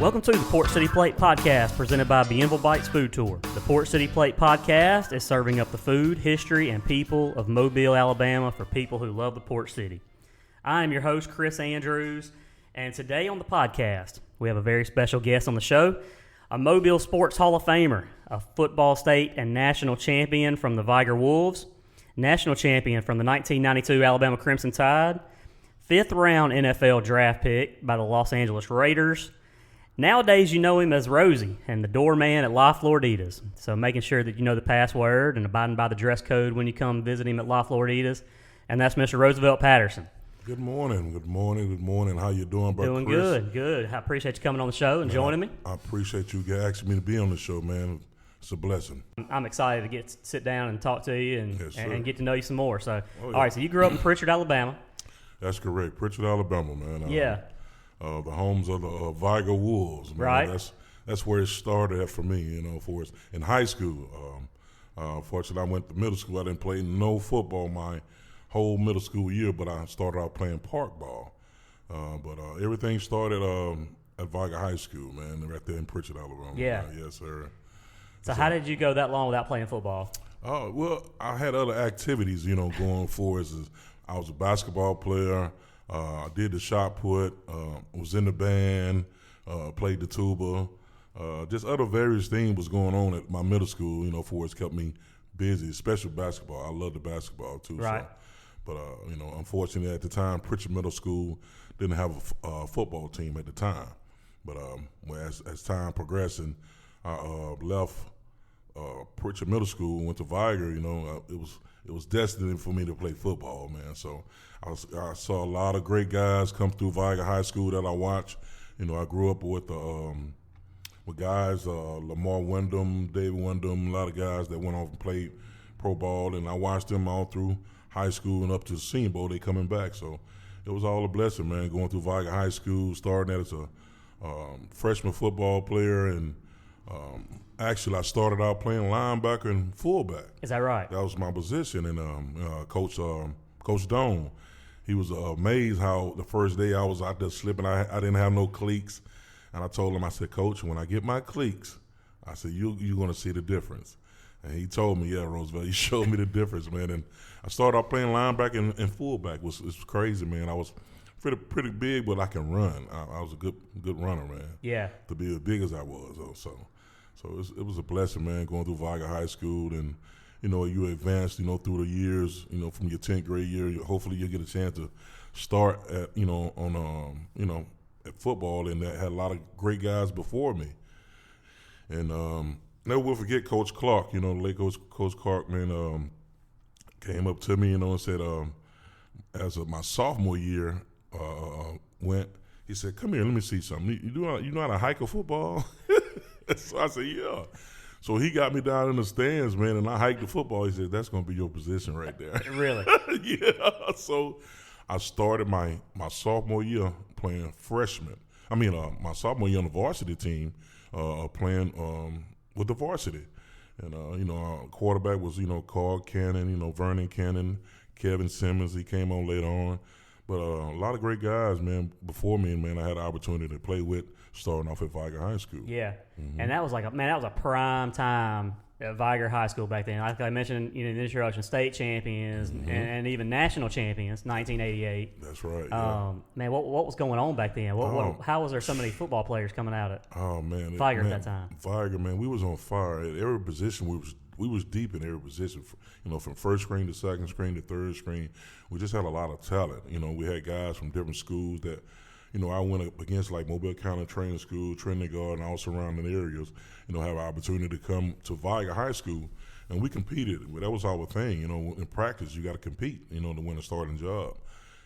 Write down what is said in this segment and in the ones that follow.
Welcome to the Port City Plate Podcast, presented by Bienville Bites Food Tour. The Port City Plate Podcast is serving up the food, history, and people of Mobile, Alabama for people who love the Port City. I am your host, Chris Andrews, and today on the podcast, we have a very special guest on the show, a Mobile Sports Hall of Famer, a football state and national champion from the Vigor Wolves, national champion from the 1992 Alabama Crimson Tide, fifth-round NFL draft pick by the Los Angeles Raiders. Nowadays, you know him as Rosie and the doorman at Las Floriditas. So making sure that you know the password and abiding by the dress code when you come visit him at Las Floriditas. And that's Mr. Roosevelt Patterson. Good morning. How you doing, brother? Doing Chris? good. I appreciate you coming on the show and joining me. I appreciate you asking me to be on the show, man. It's a blessing. I'm excited to sit down and talk to you and get to know you some more. So, yeah. All right, so you grew up in Pritchard, Alabama. That's correct. Pritchard, Alabama, man. Yeah. The homes of the Vigor Wolves, man. Right. That's where it started at for me, for us. In high school, fortunately, I went to middle school. I didn't play no football my whole middle school year, but I started out playing park ball. But everything started at Vigor High School, man, right there in Pritchard, Alabama. Yeah. Yes, sir. So how did you go that long without playing football? Well, I had other activities, going for us. I was a basketball player. I did the shot put, was in the band, played the tuba. Just other various things was going on at my middle school, for us kept me busy, especially basketball. I love the basketball too. Right. So, but, unfortunately at the time, Pritchard Middle School didn't have a football team at the time. But as time progressed and I left Pritchard Middle School and went to Vigor, it was destined for me to play football, man. So I saw a lot of great guys come through Vigor High School that I watched. I grew up with guys, Lamar Wyndham, David Wyndham, a lot of guys that went off and played pro ball, and I watched them all through high school and up to the Senior Bowl. They coming back, so it was all a blessing, man. Going through Vigor High School, starting out as a freshman football player, and actually I started out playing linebacker and fullback. Is that right? That was my position, and Coach Doan, he was amazed how the first day I was out there slipping, I didn't have no cleats, and I told him, I said, Coach, when I get my cleats, I said, you're going to see the difference. And he told me, yeah, Roosevelt, he showed me the difference, man. And I started out playing linebacker and fullback. It was crazy, man. I was pretty big, but I can run. I was a good runner, man. Yeah. To be as big as I was, so it was a blessing, man, going through Vigor High School, and you advanced, through the years, from your 10th grade year. Hopefully, you'll get a chance to start at, at football, and that had a lot of great guys before me. And never will forget Coach Clark. The late Coach Clark, man, came up to me, and said, as of my sophomore year went, he said, "Come here, let me see something. You know how to hike a football?" So I said, "Yeah." So he got me down in the stands, man, and I hiked the football. He said, "That's going to be your position right there." Really? Yeah. So I started my sophomore year playing freshman. My sophomore year on the varsity team, playing with the varsity. And, our quarterback was, Carl Cannon, Vernon Cannon, Kevin Simmons. He came on later on. But a lot of great guys, man, before me, and, man, I had the opportunity to play with starting off at Vigor High School. Yeah. Mm-hmm. And that was a prime time at Vigor High School back then. Like I mentioned, in the introduction, state champions and even national champions, 1988. That's right. Yeah. Man, what was going on back then? How was there so many football players coming out at Vigor at that time? Vigor, man, we was on fire at every position. We was deep in every position, from first screen to second screen to third screen. We just had a lot of talent. We had guys from different schools that, I went up against, like Mobile County Training School, Trinity Garden, all surrounding areas, have an opportunity to come to Vigor High School, and we competed. That was our thing, in practice, you got to compete, to win a starting job.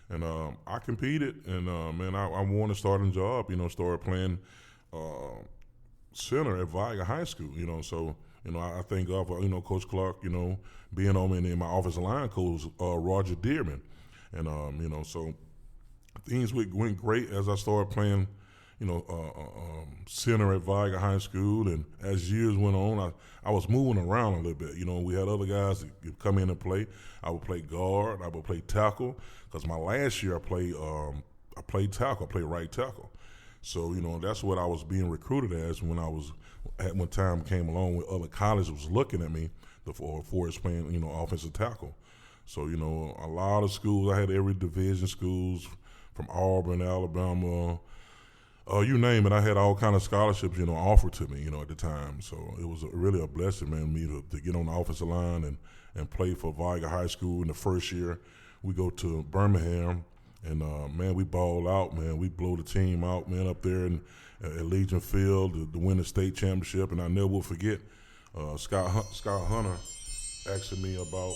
And I competed, and, man, I won a starting job, started playing center at Vigor High School, so, I thank God for, Coach Clark, being on me, and then my offensive line coach, Roger Dearman. And, so things went great as I started playing, center at Vigor High School. And as years went on, I was moving around a little bit. We had other guys that come in and play. I would play guard. I would play tackle. Because my last year I played tackle. I played right tackle. So, that's what I was being recruited as when time came along when other colleges was looking at me for playing, offensive tackle. So, a lot of schools, I had every division schools from Auburn, Alabama, you name it. I had all kind of scholarships, offered to me, at the time. So it was really a blessing, man, me to get on the offensive line and play for Vigor High School in the first year. We go to Birmingham, and, man, we ball out, man. We blow the team out, man, up there at Legion Field to win the state championship. And I never will forget Scott Hunter asking me about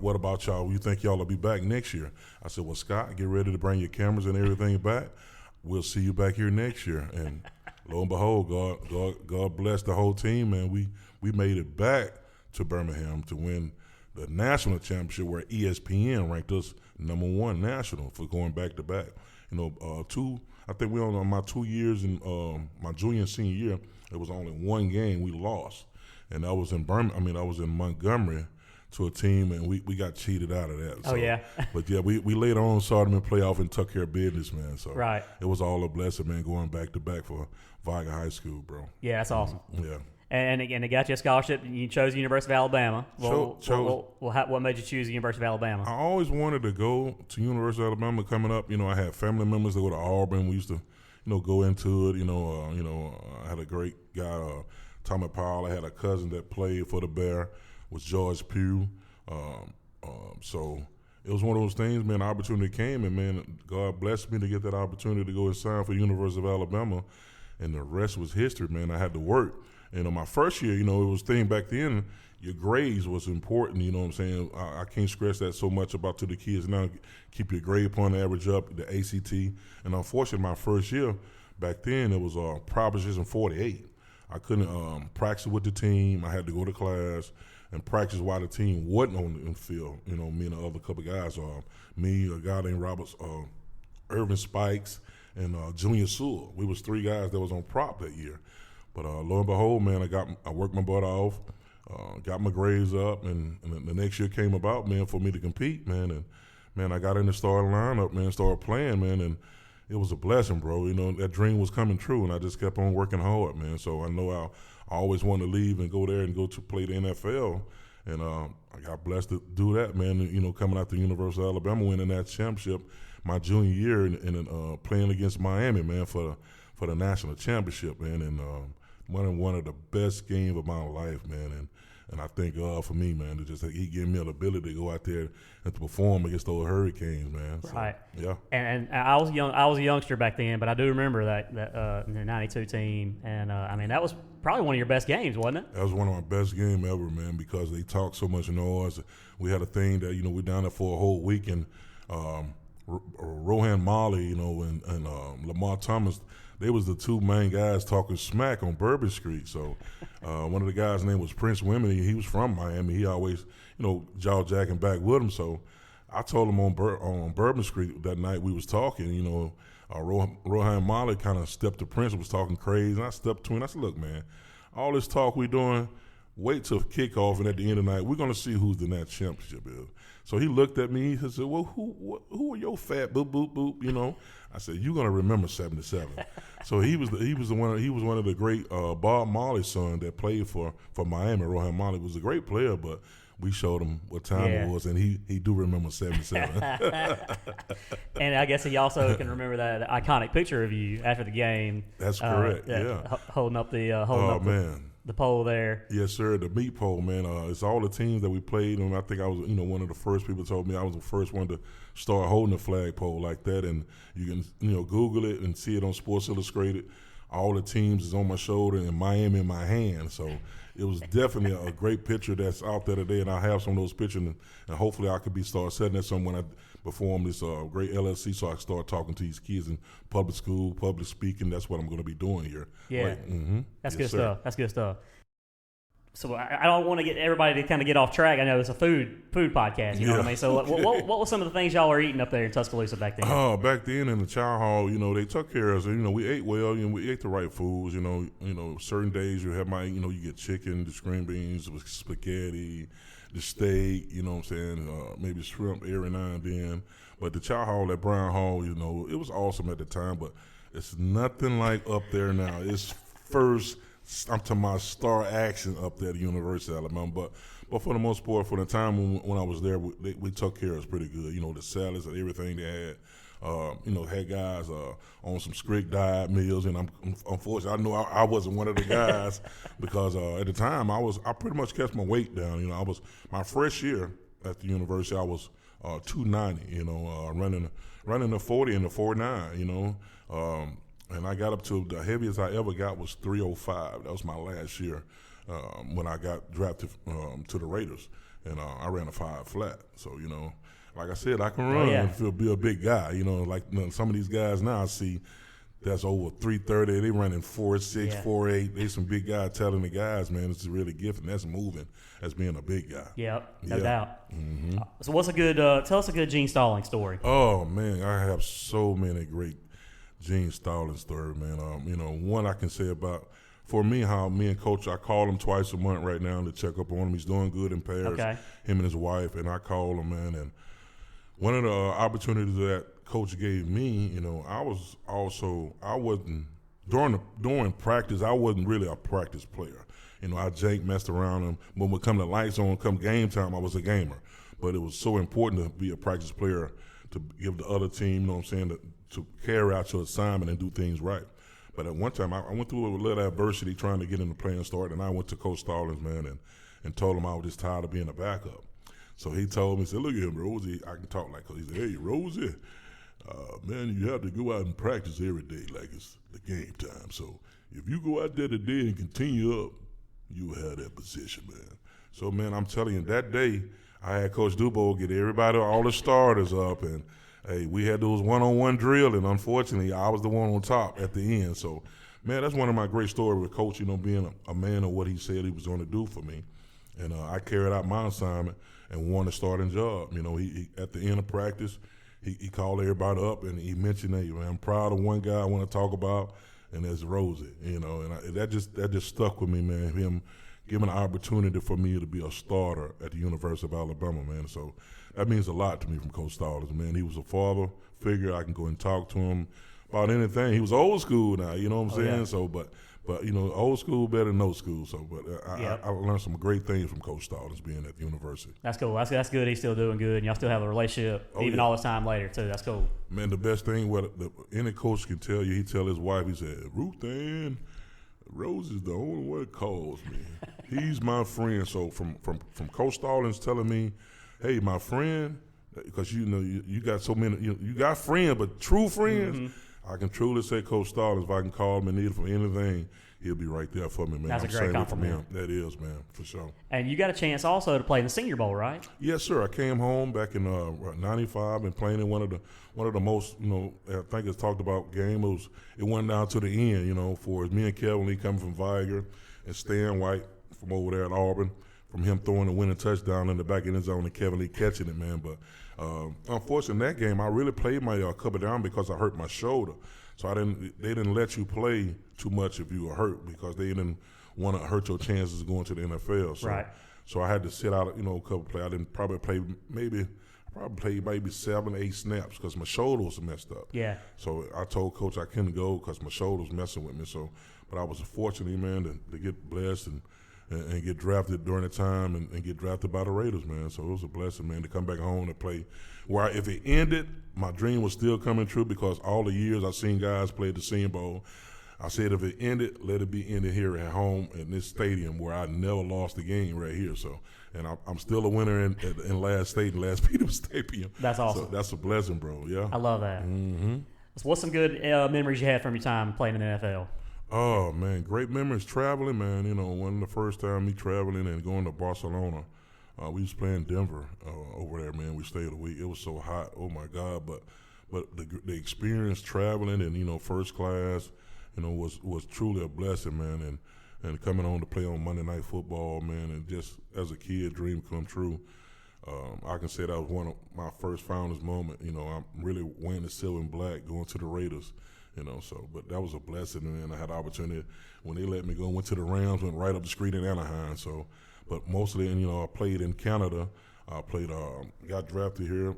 what about y'all? You think y'all will be back next year? I said, well, Scott, get ready to bring your cameras and everything back. We'll see you back here next year. And lo and behold, God bless the whole team, man. We made it back to Birmingham to win the national championship where ESPN ranked us number 1 national for going back to back. I think we on my 2 years in my junior and senior year, there was only one game we lost. And that was in I was in Montgomery to a team, and we got cheated out of that. So, yeah. But, yeah, we later on saw them in playoff and took care of business, man. So right. It was all a blessing, man, going back-to-back for Vigor High School, bro. Yeah, that's awesome. Yeah. And again, they got you a scholarship. You chose the University of Alabama. What made you choose the University of Alabama? I always wanted to go to University of Alabama coming up. I had family members that go to Auburn. We used to, go into it. I had a great guy, Tommy Powell. I had a cousin that played for the Bear, was George Pugh. So it was one of those things, man. The opportunity came, and, man, God blessed me to get that opportunity to go and sign for the University of Alabama, and the rest was history, man. I had to work. And my first year, it was thing back then, your grades was important, you know what I'm saying? I can't stress that so much about to the kids now. Keep your grade point average up, the ACT. And unfortunately, my first year, back then, it was Proposition 48. I couldn't practice with the team. I had to go to class and practice while the team wasn't on the field. Me and the other couple guys, me, a guy named Irvin Spikes, and Junior Sewell. We was 3 guys that was on prop that year. But lo and behold, man, I worked my butt off, got my grades up, and the next year came about, man, for me to compete, man. And, man, I got in the starting lineup, man, started playing, man, and it was a blessing, bro. That dream was coming true, and I just kept on working hard, man. So I know I always wanted to leave and go there and go to play the NFL, and I got blessed to do that, man. Coming out the University of Alabama, winning that championship my junior year, and playing against Miami, man, for the national championship, man, and one of the best games of my life, man, and I thank God for me, man, to just he gave me the ability to go out there and to perform against those Hurricanes, man. So, right. Yeah. And I was young. I was a youngster back then, but I do remember that the '92 team, and that was probably one of your best games, wasn't it? That was one of my best games ever, man, because they talked so much noise. We had a thing that we're down there for a whole week, and Rohan Marley, and Lamar Thomas. They was the 2 main guys talking smack on Bourbon Street. So one of the guys' name was Prince Wimney. He was from Miami. He always, jaw jacking back with him. So I told him on Bourbon Street that night we was talking, Rohan Marley kind of stepped to Prince, was talking crazy. And I stepped to him. I said, look, man, all this talk we doing, wait till kickoff, and at the end of the night, we're going to see who's the national championship is. So he looked at me. He said, well, who are your fat boop, boop, boop, I said, you're going to remember 77. So he was one of the great Bob Marley's son that played for Miami. Rohan Marley was a great player, but we showed him what time it was, and he do remember 77. And I guess he also can remember that iconic picture of you after the game. That's correct, holding up the the pole there. Yes, sir, the meat pole, man. It's all the teams that we played, and I think I was, one of the first people told me I was the first one to start holding a flagpole like that, and you can, Google it and see it on Sports Illustrated. All the teams is on my shoulder and Miami in my hand, so it was definitely a great picture that's out there today, and I have some of those pictures, and hopefully I could start setting that some when I perform this great LLC, so I can start talking to these kids in public school, public speaking. That's what I'm going to be doing here. Yeah, right. Mm-hmm. That's good stuff. That's good stuff. So I don't want to get everybody to kind of get off track. I know it's a food podcast, you know what I mean? So what were some of the things y'all were eating up there in Tuscaloosa back then? Back then in the chow hall, they took care of us. We ate well, we ate the right foods. Certain days you have you get chicken, the green beans, with spaghetti, the steak. You know what I'm saying? Maybe shrimp every now and then. But the chow hall, that brown hall, it was awesome at the time. But it's nothing like up there now. It's first. I'm talking about star action up there at the University of Alabama, but for the most part, for the time when I was there, we took care of us pretty good. The salads and everything they had. Had guys on some strict diet meals, and unfortunately, I know I wasn't one of the guys because at the time I pretty much kept my weight down. I was my first year at the university, I was 290. Running the 40 and the 49. And I got up to the heaviest I ever got was 305. That was my last year when I got drafted to the Raiders. And I ran a 5 flat. So, like I said, I can run and be a big guy. Some of these guys now I see that's over 330. They running 4'6", 4'8". They some big guys telling the guys, man, it's really gifted. That's moving as being a big guy. Yep, no doubt. Mm-hmm. So what's a good, tell us a good Gene Stalling story. Oh, man, I have so many great Gene Stalling story, man. One I can say about, for me, how me and Coach, I call him twice a month right now to check up on him. He's doing good in Paris, him and his wife, and I call him, man. And one of the opportunities that Coach gave me, I wasn't, during practice, I wasn't really a practice player. I jank, messed around him. When we come to lights on, come game time, I was a gamer. But it was so important to be a practice player to give the other team, to carry out your assignment and do things right. But at one time, I went through a little adversity trying to get in the playing start, and I went to Coach Stallings, man, and told him I was just tired of being a backup. So he told me, he said, look at him, Rosie. I can talk like, he said, hey, Rosie, man, you have to go out and practice every day like it's the game time. So if you go out there today and continue up, you'll have that position, man. So, man, I'm telling you, that day, I had Coach Dubois get everybody, all the starters up, and hey, we had those one-on-one drill, and unfortunately, I was the one on top at the end. So, man, that's one of my great stories with Coach, being a man of what he said he was going to do for me. And I carried out my assignment and won the starting job. He at the end of practice, he called everybody up, and he mentioned, hey, man, I'm proud of one guy I want to talk about, and that's Rosie. And that just stuck with me, man, him giving an opportunity for me to be a starter at the University of Alabama, man. So that means a lot to me from Coach Stallings, man. He was a father figure. I can go and talk to him about anything. He was old school now, you know what I'm saying? Yeah. So, but old school better than no school. So, but I learned some great things from Coach Stallings being at the university. That's cool. That's good. He's still doing good, and y'all still have a relationship all this time later too. That's cool. Man, the best thing any coach can tell you, he tell his wife, he said, Ruth Ann, Rose is the only one that calls me. He's my friend. So from Coach Stallings telling me, hey, my friend, because you got so many, you got friends, but true friends, mm-hmm. I can truly say Coach Stallings, if I can call him and need him for anything, he'll be right there for me, man. That's a great compliment. That is, man, for sure. And you got a chance also to play in the Senior Bowl, right? Yes, sir. I came home back in '95 and playing in one of the most, I think it's talked about game. It went down to the end, for me and Kevin Lee coming from Vigor and Stan White from over there at Auburn, from him throwing the winning touchdown in the back end zone and Kevin Lee catching it, man. But unfortunately, in that game, I really played my cover down because I hurt my shoulder. So they didn't let you play too much if you were hurt because they didn't want to hurt your chances of going to the NFL. So, right. So I had to sit out, a couple plays. I didn't probably play maybe 7, 8 snaps because my shoulder was messed up. Yeah. So I told Coach I couldn't go because my shoulder was messing with me. So, but I was fortunate, man, to get blessed and get drafted during the time and get drafted by the Raiders, man. So it was a blessing, man, to come back home and play. Where if it ended, my dream was still coming true because all the years I've seen guys play at the Senior Bowl, I said if it ended, let it be ended here at home in this stadium where I never lost a game right here. So, and I'm still a winner in Last State and Last Peter Stadium. That's awesome. So that's a blessing, bro. Yeah. I love that. Mm-hmm. So what's some good memories you had from your time playing in the NFL? Oh, man, great memories traveling, man. One of the first time me traveling and going to Barcelona, we was playing Denver over there, man. We stayed a week. It was so hot. Oh, my God. But the experience traveling and, first class, was truly a blessing, man. and coming on to play on Monday Night Football, man, and just as a kid, dream come true. I can say that was one of my first founders moment. You know, I'm really wearing the silver and black, going to the Raiders. You know, so, but that was a blessing, and I had the opportunity when they let me go. Went to the Rams, went right up the street in Anaheim. So, but mostly, you know, I played in Canada. I played, got drafted here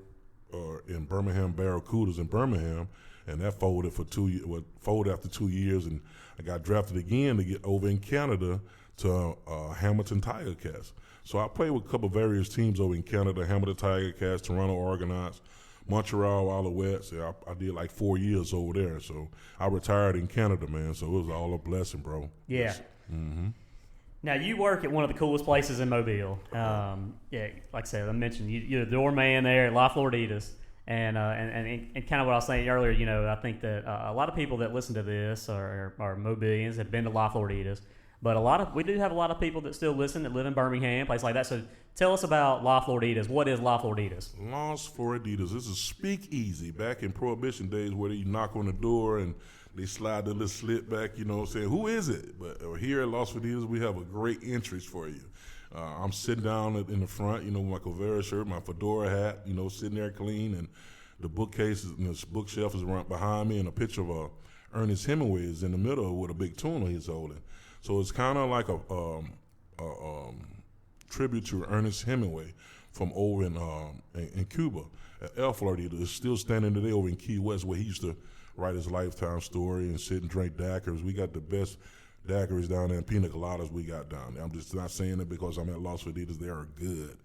in Birmingham Barracudas in Birmingham, and that folded for 2 years. Folded after 2 years, and I got drafted again to get over in Canada to Hamilton Tiger Cats. So I played with a couple of various teams over in Canada: Hamilton Tiger Cats, Toronto Argonauts, Montreal Alouettes. Yeah, I did like 4 years over there. So I retired in Canada, man. So it was all a blessing, bro. Yeah. Yes. Mm-hmm. Now, you work at one of the coolest places in Mobile. Yeah, like I said, I mentioned you're the doorman there at Las Floriditas. And kind of what I was saying earlier, you know, I think that a lot of people that listen to this are Mobilians, have been to Las Floriditas. But we do have a lot of people that still listen that live in Birmingham, places like that. So tell us about Las Floriditas. What is Las Floriditas? Las Floriditas. This is speakeasy back in Prohibition days where you knock on the door and they slide the little slit back, you know, saying, who is it? But here at Las Floriditas, we have a great entrance for you. I'm sitting down in the front, you know, with my Covera shirt, my fedora hat, you know, sitting there clean, and the bookcase and the bookshelf is right behind me, and a picture of Ernest Hemingway is in the middle with a big tuna he's holding. So it's kind of like a tribute to Ernest Hemingway from over in Cuba. El Florida is still standing today over in Key West, where he used to write his lifetime story and sit and drink daiquiris. We got the best daiquiris down there and pina coladas we got down there. I'm just not saying it because I'm at Las Floriditas. They are good.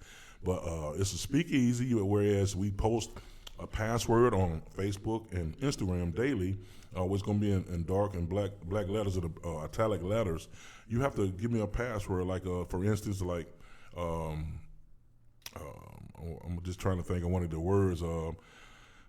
But it's a speakeasy, whereas we post a password on Facebook and Instagram daily. It's going to be in dark and black letters, or italic letters. You have to give me a password, like, for instance, like, I'm just trying to think of one of the words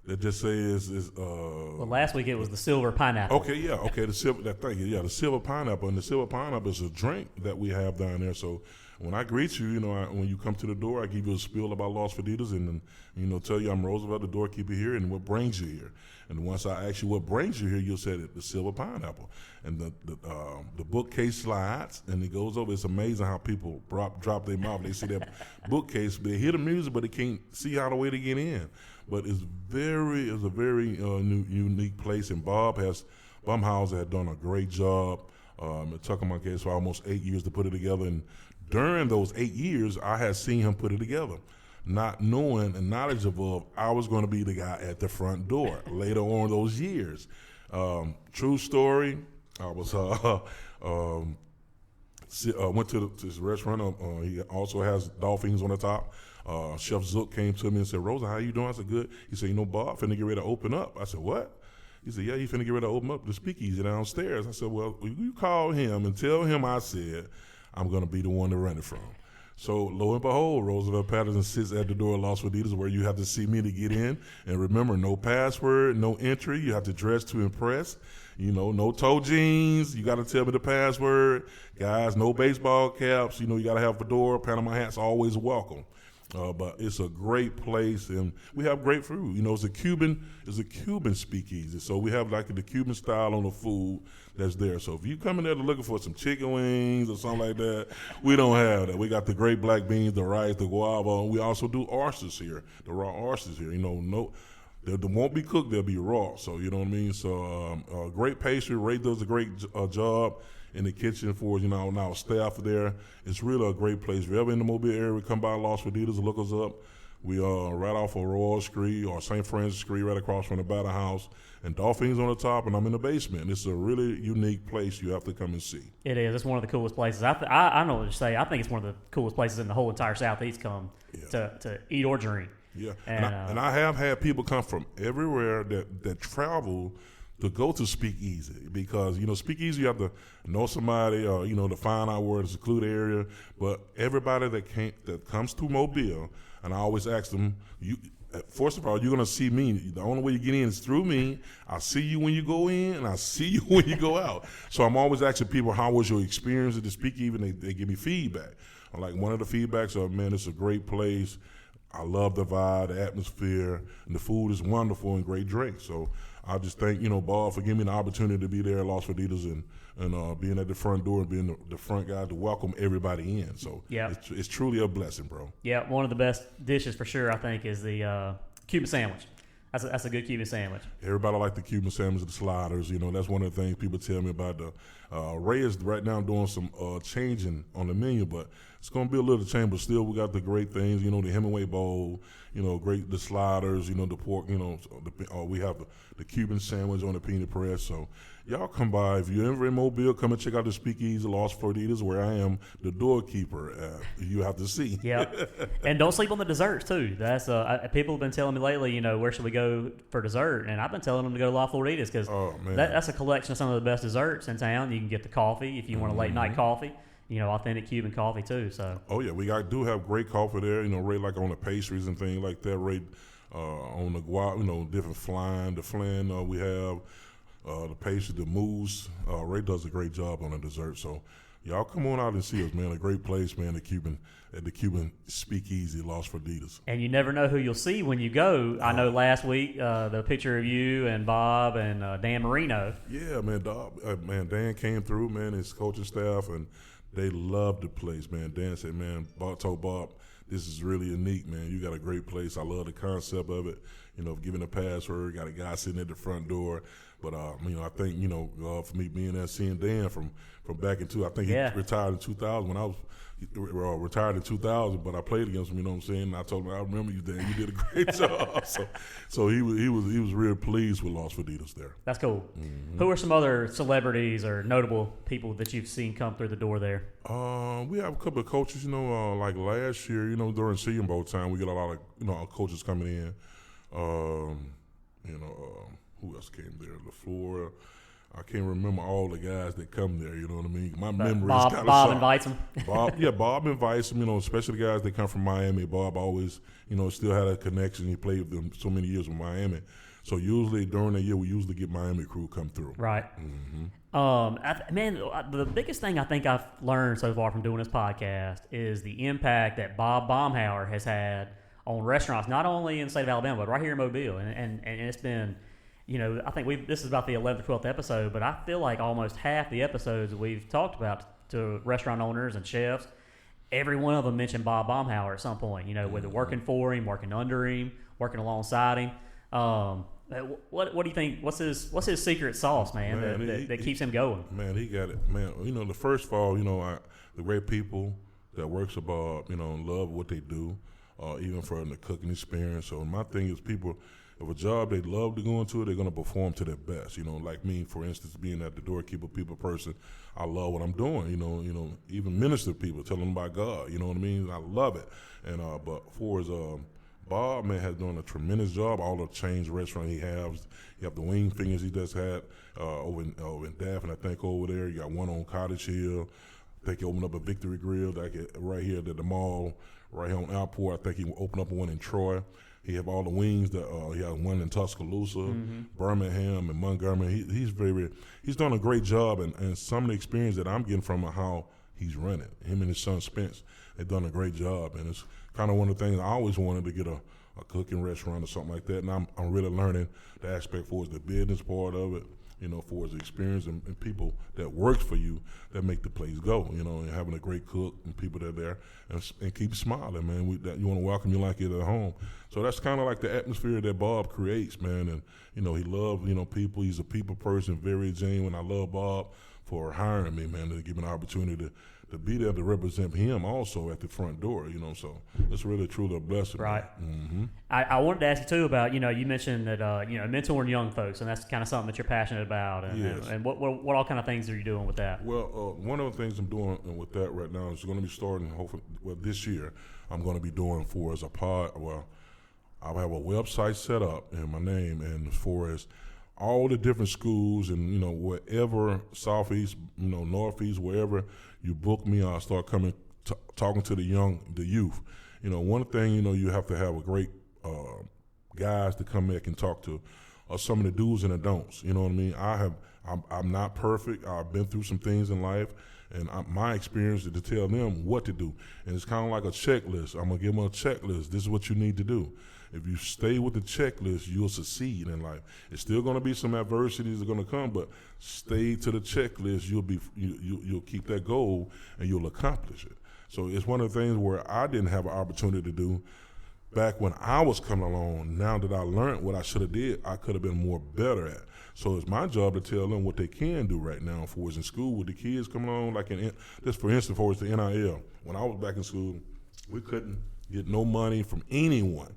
that just says well, last week it was the silver pineapple. Okay, yeah, okay, the silver. The silver pineapple, and the silver pineapple is a drink that we have down there. So when I greet you, you know, when you come to the door, I give you a spiel about Las Floriditas, and you know, tell you I'm Roosevelt, the doorkeeper here, and what brings you here. And once I ask you what brings you here, you'll say the silver pineapple. And the bookcase slides, and it goes over. It's amazing how people drop their mouth. They see that bookcase, they hear the music, but they can't see how the way to get in. But it's a very unique place, and Bumhauser had done a great job. It took him, I guess, for almost 8 years to put it together. And during those 8 years, I had seen him put it together, not knowing and knowledgeable of I was going to be the guy at the front door later on those years. True story. I was went to this restaurant. He also has dolphins on the top. Chef Zook came to me and said, "Rosa, how you doing?" I said, "Good." He said, "You know, Bob finna get ready to open up." I said, "What?" He said, "Yeah, he finna get ready to open up the speakeasy downstairs." I said, "Well, you call him and tell him I said I'm gonna be the one to run it from." So lo and behold, Roosevelt Patterson sits at the door of Las Floriditas, where you have to see me to get in. And remember, no password, no entry. You have to dress to impress. You know, no toe jeans. You got to tell me the password. Guys, no baseball caps. You know, you got to have a fedora. Panama hats, always welcome. But it's a great place, and we have great food. You know, it's a Cuban speakeasy. So we have like the Cuban style on the food that's there. So if you come in there looking for some chicken wings or something like that, we don't have that. We got the great black beans, the rice, the guava, and we also do oysters here, the raw oysters here. You know, they won't be cooked; they'll be raw. So you know what I mean. So great pastry. Ray does a great job in the kitchen for, you know, our staff there. It's really a great place. If you're ever in the Mobile area, come by Las Floriditas and look us up. We are right off of Royal Street or St. Francis Street, right across from the Batter House, and Dolphins on the top, and I'm in the basement. It's a really unique place you have to come and see. It is. It's one of the coolest places. I know what to say. I think it's one of the coolest places in the whole entire Southeast to eat or drink. Yeah, and I have had people come from everywhere that travel to go to speakeasy, because, you know, speakeasy, you have to know somebody, you know, to find out where to seclude area. But everybody that comes to Mobile, and I always ask them, first of all, you're going to see me. The only way you get in is through me. I see you when you go in, and I see you when you go out. So I'm always asking people, how was your experience at the speakeasy? They give me feedback. Like, one of the feedbacks are, man, it's a great place. I love the vibe, the atmosphere, and the food is wonderful and great drinks. So I just thank, Bob for giving me the opportunity to be there at Las Floriditas and being at the front door and being the front guy to welcome everybody in. So it's truly a blessing, bro. Yeah, one of the best dishes for sure, I think, is the Cuban sandwich. That's a good Cuban sandwich. Everybody like the Cuban sandwich, the sliders. That's one of the things people tell me about. Ray is right now doing some changing on the menu, but it's going to be a little change. But still, we got the great things. The Hemingway bowl. The sliders. The pork. We have the Cuban sandwich on the pita press. So y'all come by if you're ever in Mobile. Come and check out the Speakeasy Las Floriditas, where I am the doorkeeper. You have to see. Yeah, and don't sleep on the desserts too. That's people have been telling me lately. Where should we go for dessert? And I've been telling them to go to Las Floriditas because that's a collection of some of the best desserts in town. You can get the coffee if you want a late night coffee. Authentic Cuban coffee too. So. Oh yeah, we do have great coffee there. Ray like on the pastries and things like that. Ray on the guava, different flan. The flan we have the pastry, the mousse. Ray does a great job on the dessert. So y'all come on out and see us, man. A great place, man. At the Cuban Speakeasy, Las Floriditas. And you never know who you'll see when you go. I know last week the picture of you and Bob and Dan Marino. Yeah, man. Dan came through, man. His coaching staff and. They loved the place, man. Dan said, man, Bob told Bob, this is really unique, man. You got a great place. I love the concept of it. Giving a password, got a guy sitting at the front door. But, I think, for me being there, seeing Dan from back in I think he retired in 2000 when I was retired in 2000, but I played against him, you know what I'm saying? And I told him, I remember you, Dan. You did a great job. So he was real pleased with Las Floriditas there. That's cool. Mm-hmm. Who are some other celebrities or notable people that you've seen come through the door there? We have a couple of coaches, like last year, during Senior Bowl time, we get a lot of, coaches coming in. Who else came there? LaFleur. I can't remember all the guys that come there. You know what I mean? My memory is kind of Bob invites them. Bob invites them. Especially the guys that come from Miami. Bob always, still had a connection. He played with them so many years with Miami. So usually during the year, we usually get Miami crew come through. Right. Mm-hmm. The biggest thing I think I've learned so far from doing this podcast is the impact that Bob Baumhauer has had on restaurants, not only in the state of Alabama, but right here in Mobile. And it's been. I think this is about the 11th or 12th episode, but I feel like almost half the episodes that we've talked about to restaurant owners and chefs, every one of them mentioned Bob Baumhauer at some point, whether working for him, working under him, working alongside him. What do you think? What's his secret sauce, man, that keeps him going? Man, he got it. Man, the first of all, the great people that works for Bob, love what they do, even for the cooking experience. So my thing is people – if a job they love to go into, they're going to perform to their best. Like me, for instance, being at the doorkeeper people person, I love what I'm doing. Even minister people, telling them about God. You know what I mean? I love it. And but for his Bob, man, has done a tremendous job. All the chains restaurant he has. You have the wing fingers he just had over in Daphne, I think, over there. You got one on Cottage Hill. I think he opened up a Victory Grill right here at the mall, right here on Outport. I think he opened up one in Troy. He have all the wings. He has one in Tuscaloosa, Birmingham, and Montgomery. He's done a great job, and some of the experience that I'm getting from how he's running. Him and his son Spence, they've done a great job, and it's kind of one of the things I always wanted to get a cooking restaurant or something like that. And I'm really learning the aspect for the business part of it. For his experience and people that works for you that make the place go, and having a great cook and people that are there and keep smiling, man. You want to welcome you like you're at home. So that's kind of like the atmosphere that Bob creates, man. And, he loves, people. He's a people person, very genuine. I love Bob for hiring me, man, to give me an opportunity to be there to represent him also at the front door, so it's really truly a blessing. Right. Mm-hmm. I wanted to ask you too about, you mentioned that, mentoring young folks, and that's kind of something that you're passionate about. And, yes. And what all kind of things are you doing with that? Well, one of the things I'm doing with that right now is going to be starting, hopefully, this year, I'm going to be doing for as a pod, I'll have a website set up in my name, and as far as all the different schools and, wherever, Southeast, Northeast, wherever you book me, I'll start coming, talking to the youth. One thing, you have to have a great guys to come back and talk to some of the do's and the don'ts. You know what I mean? I'm not perfect. I've been through some things in life, And my experience is to tell them what to do. And it's kind of like a checklist. I'm going to give them a checklist. This is what you need to do. If you stay with the checklist, you'll succeed in life. It's still going to be some adversities that are going to come, but stay to the checklist. You'll keep that goal and you'll accomplish it. So it's one of the things where I didn't have an opportunity to do back when I was coming along. Now that I learned what I should have did, I could have been more better at. So it's my job to tell them what they can do right now for us in school with the kids coming along. Like just for instance, for us the NIL. When I was back in school, we couldn't get no money from anyone.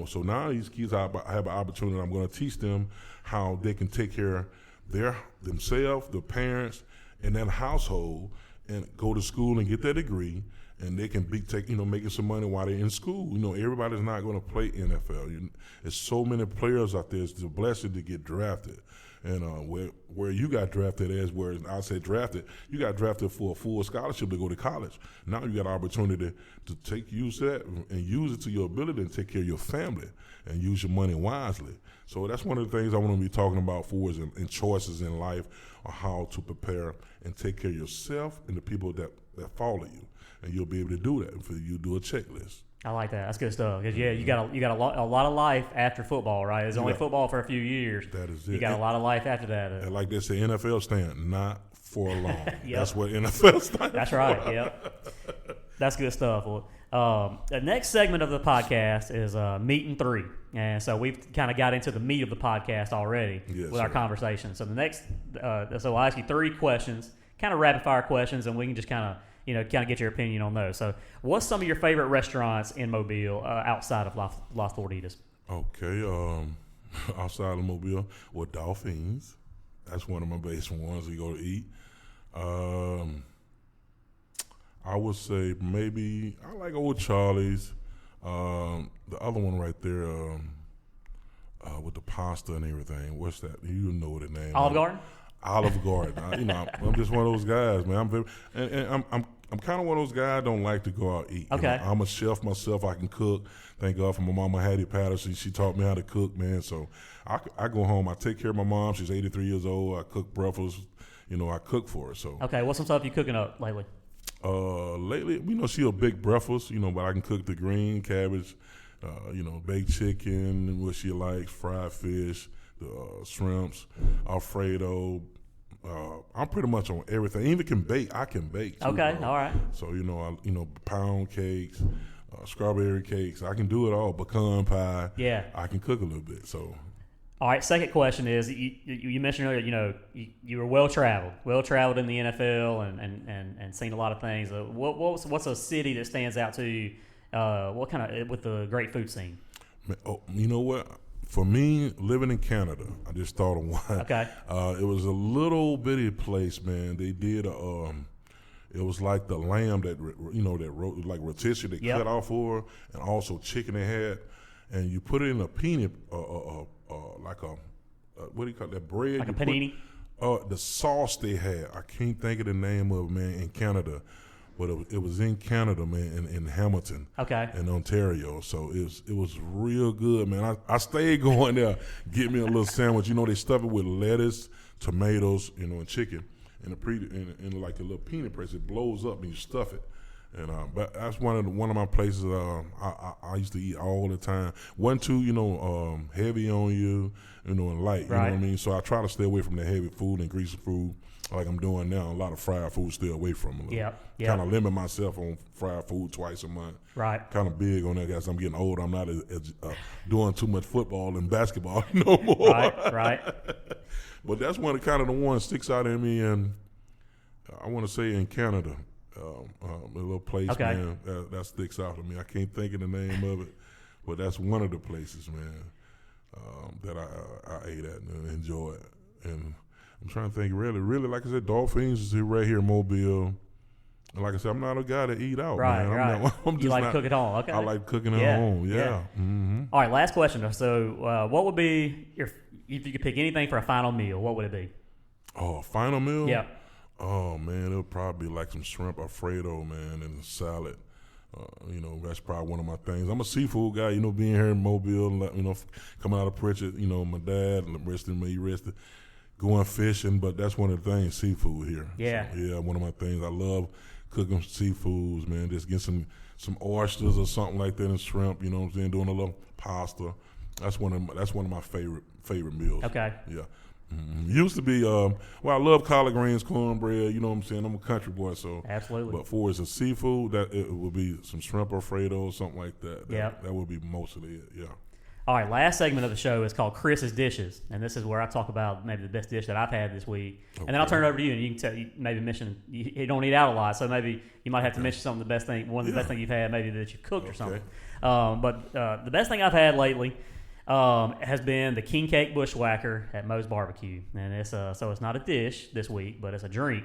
So now these kids, I have an opportunity. I'm going to teach them how they can take care of themselves, their parents, and that household, and go to school and get that degree, and they can be making some money while they're in school. Everybody's not going to play NFL. There's so many players out there. It's a blessing to get drafted. And where you got drafted as where I said drafted, you got drafted for a full scholarship to go to college. Now you got an opportunity to use that and use it to your ability to take care of your family and use your money wisely. So that's one of the things I want to be talking about for us in choices in life, or how to prepare and take care of yourself and the people that follow you. And you'll be able to do that if you do a checklist. I like that. That's good stuff. Because you got a lot of life after football, right? It's only football for a few years. That is it. You got a lot of life after that. And like they say, NFL stand, not for long. Yep. That's what NFL stands. That's right. Yep. That's good stuff. The next segment of the podcast is meat and three, and so we've kind of got into the meat of the podcast already with our conversation. So the next, so I'll ask you 3 questions, kind of rapid fire questions, and we can just kind of get your opinion on those. So, what's some of your favorite restaurants in Mobile outside of Las Floriditas? Okay, outside of Mobile, Dolphins. That's one of my best ones we go to eat. I would say maybe I like Old Charlie's. The other one right there with the pasta and everything. What's that? You know the name. Olive Garden. Olive Garden. I'm just one of those guys, man. I'm kind of one of those guys. I don't like to go out eat. Okay. I'm a chef myself. I can cook. Thank God for my mama, Hattie Patterson. She taught me how to cook, man. So I go home. I take care of my mom. She's 83 years old. I cook breakfast. I cook for her. So. Okay. What's some stuff you cooking up lately? Lately, she a big breakfast. But I can cook the green cabbage. Baked chicken, what she likes, fried fish, the shrimps, Alfredo. I'm pretty much on everything. Even can bake. I can bake too, okay, bro. All right. So pound cakes, strawberry cakes. I can do it all. Pecan pie. Yeah. I can cook a little bit. So. All right. Second question is you mentioned earlier. You were well traveled in the NFL and seen a lot of things. What's a city that stands out to you? What kind of with the great food scene? Oh, you know what? For me, living in Canada, I just thought of one. Okay. It was a little bitty place, man. They did it was like the lamb that like rotisserie they cut off for, and also chicken they had, and you put it in a peanut, like a what do you call that bread? Like a panini. The sauce they had, I can't think of the name of it, man, in Canada. But it was in Canada, man, in Hamilton, in Ontario. So it was real good, man. I stayed going there, get me a little sandwich. They stuff it with lettuce, tomatoes, and chicken, and like a little peanut press. It blows up and you stuff it. And but that's one of my places I used to eat all the time. Wasn't too heavy on you, and light. You know what I mean? So I try to stay away from the heavy food and greasy food. Like I'm doing now, a lot of fried food, stay away from a little. Yeah. Kind of limit myself on fried food twice a month. Right. Kind of big on that, guys. I'm getting old. I'm not as doing too much football and basketball no more. Right. But that's one of kind of the ones sticks out in me, and I want to say in Canada, a little place, man, that sticks out to me. I can't think of the name of it, but that's one of the places, man, that I ate at and enjoyed. And I'm trying to think, really, like I said, Dolphins is right here in Mobile. And like I said, I'm not a guy to eat out, man. I'm just you like not, to cook at home, okay? I like cooking at home, yeah. Mm-hmm. All right, last question. So what would be if you could pick anything for a final meal, what would it be? Oh, a final meal? Yeah. Oh, man, it would probably be like some shrimp Alfredo, man, and a salad. That's probably one of my things. I'm a seafood guy, being here in Mobile, coming out of Pritchard, my dad, rested. going fishing, but that's one of the things, seafood here. Yeah. So, yeah, one of my things. I love cooking seafoods, man. Just get some oysters or something like that and shrimp, you know what I'm saying, doing a little pasta. That's one of my favorite meals. Okay. Yeah. Mm-hmm. Used to be, I love collard greens, cornbread, you know what I'm saying? I'm a country boy, so. Absolutely. But for some seafood, that it would be some shrimp Alfredo or something like that. That would be mostly it, yeah. All right, last segment of the show is called Chris's Dishes, and this is where I talk about maybe the best dish that I've had this week. Okay. And then I'll turn it over to you, and you can maybe mention, you don't eat out a lot, so maybe you might have to mention one of the best things you've had maybe that you've cooked or something. But the best thing I've had lately has been the king cake bushwhacker at Moe's Barbecue, and it's so it's not a dish this week, but it's a drink.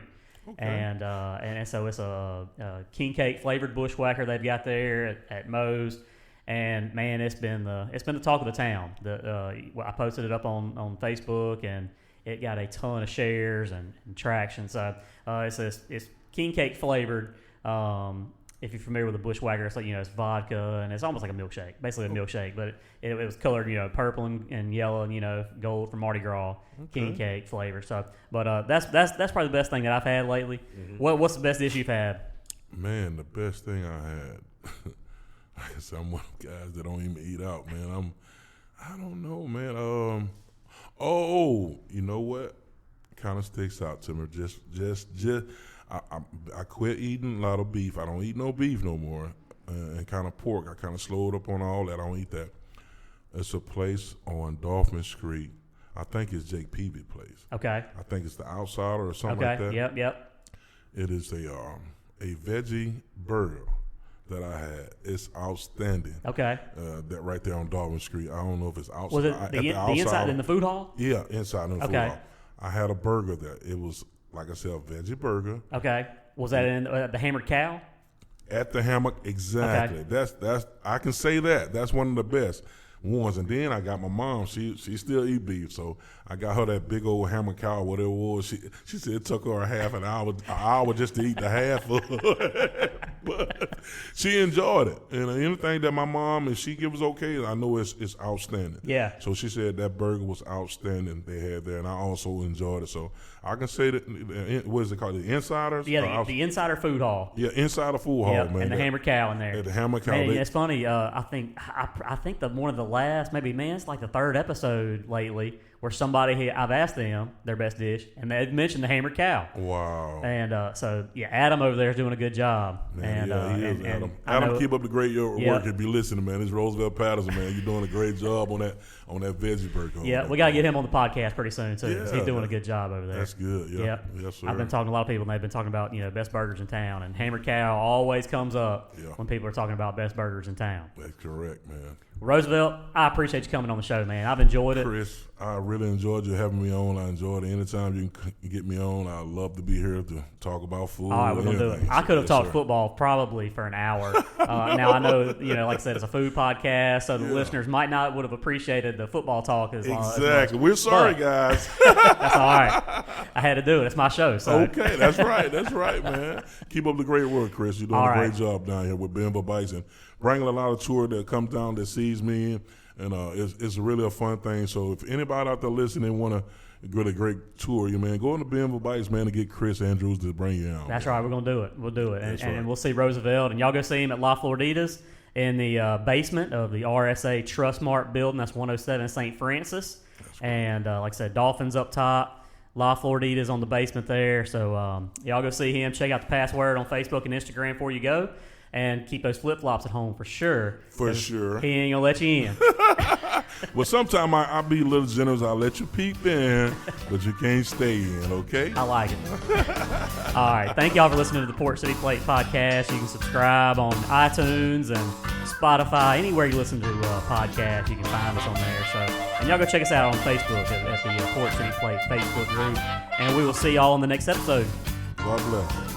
Okay. And so it's a king cake flavored bushwhacker they've got there at Moe's. And man, it's been the talk of the town. I posted it up on Facebook, and it got a ton of shares and traction. So it's king cake flavored. If you're familiar with the bushwhacker, it's like it's vodka and it's almost like a milkshake, basically a milkshake. But it was colored purple and yellow and gold from Mardi Gras. Okay. King cake flavor. So, but that's probably the best thing that I've had lately. Mm-hmm. What's the best dish you've had? Man, the best thing I had. Like I said, I'm one of the guys that don't even eat out, man. I don't know, man. You know what? Kind of sticks out to me. I quit eating a lot of beef. I don't eat no beef no more, and kind of pork. I kind of slowed up on all that. I don't eat that. It's a place on Dolphin Street. I think it's Jake Peavy place. Okay. I think it's the Outsider or something like that. Yep. It is a veggie burger that I had. It's outstanding. Okay. That right there on Dolphin Street. I don't know if it's outside. Was it the inside in the food hall? Yeah, inside in the food hall. I had a burger there. It was, like I said, a veggie burger. Okay. Was that in the Hammered Cow? At the Hammock, exactly. Okay. That's I can say that. That's one of the best ones. And then I got my mom. She still eat beef, so I got her that big old Hammock Cow, whatever it was. She said it took her a half an hour just to eat the half of it. But she enjoyed it. And anything that my mom, if she gives okay, I know it's outstanding. Yeah. So she said that burger was outstanding they had there, and I also enjoyed it. So I can say that, what is it called, the Insiders? Yeah, the Insider Food Hall. Yeah, Insider Food Hall, man. And the Hammered Cow in there. The Hammered Cow. Man, it's funny. I think one of the last, it's like the third episode lately where somebody, I've asked them their best dish, and they mentioned the Hammered Cow. Wow. And Adam over there is doing a good job. Man, he is, Adam. Adam, keep up the great work if you listening, man. It's Roosevelt Patterson, man. You're doing a great job on that veggie burger. Yeah, we got to get him on the podcast pretty soon, too. Yeah, he's doing a good job over there. That's good, yeah. Yep. Yes, sir. I've been talking to a lot of people, and they've been talking about, best burgers in town, and Hammered Cow always comes up when people are talking about best burgers in town. That's correct, man. Roosevelt, I appreciate you coming on the show, man. I've enjoyed it. Chris, I really enjoyed you having me on. I enjoyed it. Anytime you can get me on, I'd love to be here to talk about food. All right, we're going to do it. I could have talked football probably for an hour. Now, I know, like I said, it's a food podcast, so the listeners would have appreciated the football talk as long as exactly. We're sorry, guys. That's all right. I had to do it. It's my show. So. Okay, that's right. That's right, man. Keep up the great work, Chris. You're doing a great job down here with Bienville Bites and bringing a lot of tour that comes down that sees me. And it's really a fun thing. So if anybody out there listening want to get a great tour, go on to Bienville Bites, man, to get Chris Andrews to bring you out. That's right. We're going to do it. We'll do it. And we'll see Roosevelt. And y'all go see him at Las Floriditas in the basement of the RSA Trustmark Building. That's 107 St. Francis. And like I said, Dolphins up top. Las Floriditas on the basement there. So y'all go see him. Check out the password on Facebook and Instagram before you go. And keep those flip-flops at home for sure. For sure. He ain't going to let you in. Well, sometime I'll be a little generous. I'll let you peep in, but you can't stay in, okay? I like it. All right. Thank y'all for listening to the Port City Plate podcast. You can subscribe on iTunes and Spotify. Anywhere you listen to podcasts, you can find us on there. So, and y'all go check us out on Facebook at the Port City Plate Facebook group. And we will see y'all on the next episode. God bless.